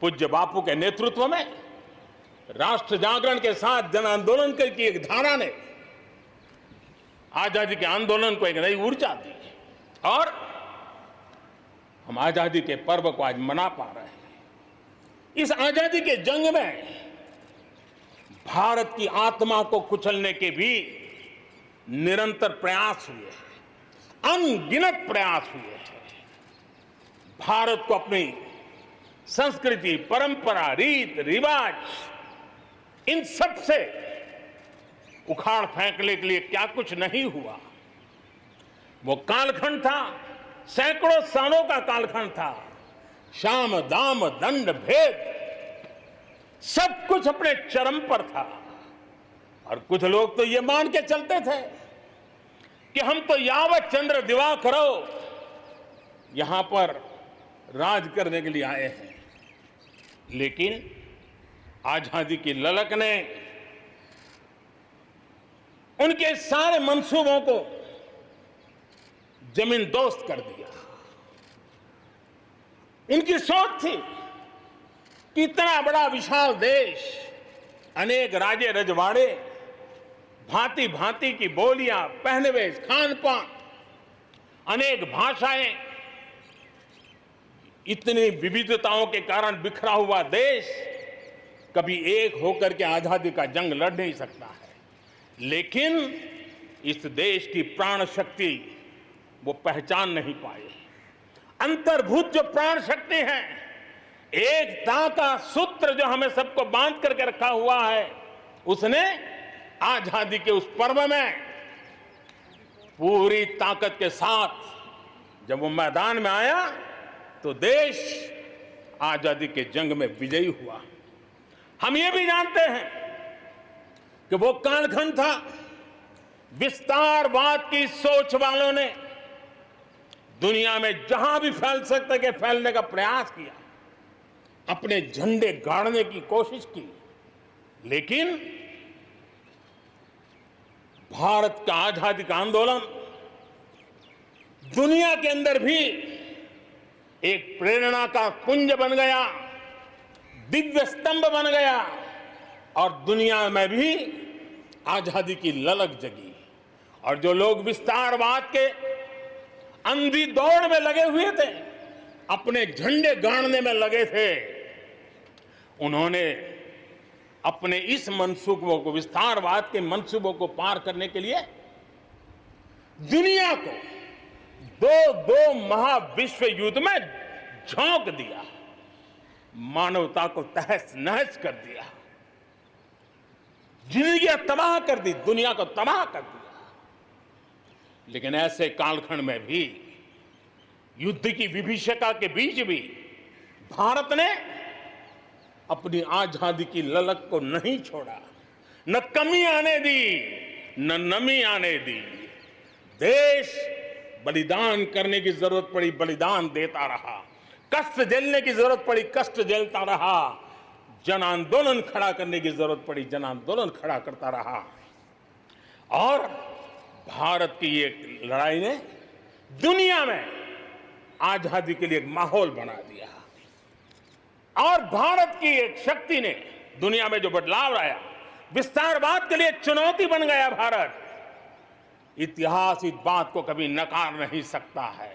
पूज्य बापू के नेतृत्व में राष्ट्र जागरण के साथ जन आंदोलन की एक धारा ने आजादी के आंदोलन को एक नई ऊर्जा दी और हम आजादी के पर्व को आज मना पा रहे हैं। इस आजादी के जंग में भारत की आत्मा को कुचलने के भी निरंतर प्रयास हुए हैं, अनगिनत प्रयास हुए हैं। भारत को अपनी संस्कृति, परंपरा, रीत रिवाज इन सब से उखाड़ फेंकने के लिए क्या कुछ नहीं हुआ। वो कालखंड था, सैकड़ों सालों का कालखंड था। शाम दाम दंड भेद सब कुछ अपने चरम पर था और कुछ लोग तो ये मान के चलते थे कि हम तो यावत चंद्र दिवाकरो यहां पर राज करने के लिए आए हैं। लेकिन आजादी की ललक ने उनके सारे मंसूबों को जमीन दोस्त कर दिया। इनकी सोच थी कि इतना बड़ा विशाल देश, अनेक राजे रजवाड़े, भांति भांति की बोलियां, पहनवेश, खान पान, अनेक भाषाएं, इतनी विविधताओं के कारण बिखरा हुआ देश कभी एक होकर के आजादी का जंग लड़ नहीं सकता है। लेकिन इस देश की प्राण शक्ति वो पहचान नहीं पाए। अंतर्भूत जो प्राण शक्ति है, एकता का सूत्र जो हमें सबको बांध करके रखा हुआ है, उसने आजादी के उस पर्व में पूरी ताकत के साथ जब वो मैदान में आया तो देश आजादी के जंग में विजयी हुआ। हम ये भी जानते हैं कि वो कालखंड था, विस्तारवाद की सोच वालों ने दुनिया में जहां भी फैल सकते के फैलने का प्रयास किया, अपने झंडे गाड़ने की कोशिश की। लेकिन भारत का आजादी का आंदोलन दुनिया के अंदर भी एक प्रेरणा का पुंज बन गया, दिव्य स्तंभ बन गया और दुनिया में भी आजादी की ललक जगी। और जो लोग विस्तारवाद के अंधी दौड़ में लगे हुए थे, अपने झंडे गाड़ने में लगे थे, उन्होंने अपने इस मंसूबों को, विस्तारवाद के मंसूबों को पार करने के लिए दुनिया को दो महाविश्व युद्ध में झोंक दिया, मानवता को तहस नहस कर दिया, जिंदगी तबाह कर दी, दुनिया को तबाह कर दिया। लेकिन ऐसे कालखंड में भी, युद्ध की विभीषिका के बीच भी भारत ने अपनी आजादी की ललक को नहीं छोड़ा, न कमी आने दी, न नमी आने दी। देश बलिदान करने की जरूरत पड़ी, बलिदान देता रहा, कष्ट झेलने की जरूरत पड़ी, कष्ट झेलता रहा, जन आंदोलन खड़ा करने की जरूरत पड़ी, जन आंदोलन खड़ा करता रहा। और भारत की ये लड़ाई ने दुनिया में आजादी के लिए एक माहौल बना दिया और भारत की एक शक्ति ने दुनिया में जो बदलाव लाया, विस्तारवाद के लिए चुनौती बन गया भारत। इतिहास इस बात को कभी नकार नहीं सकता है।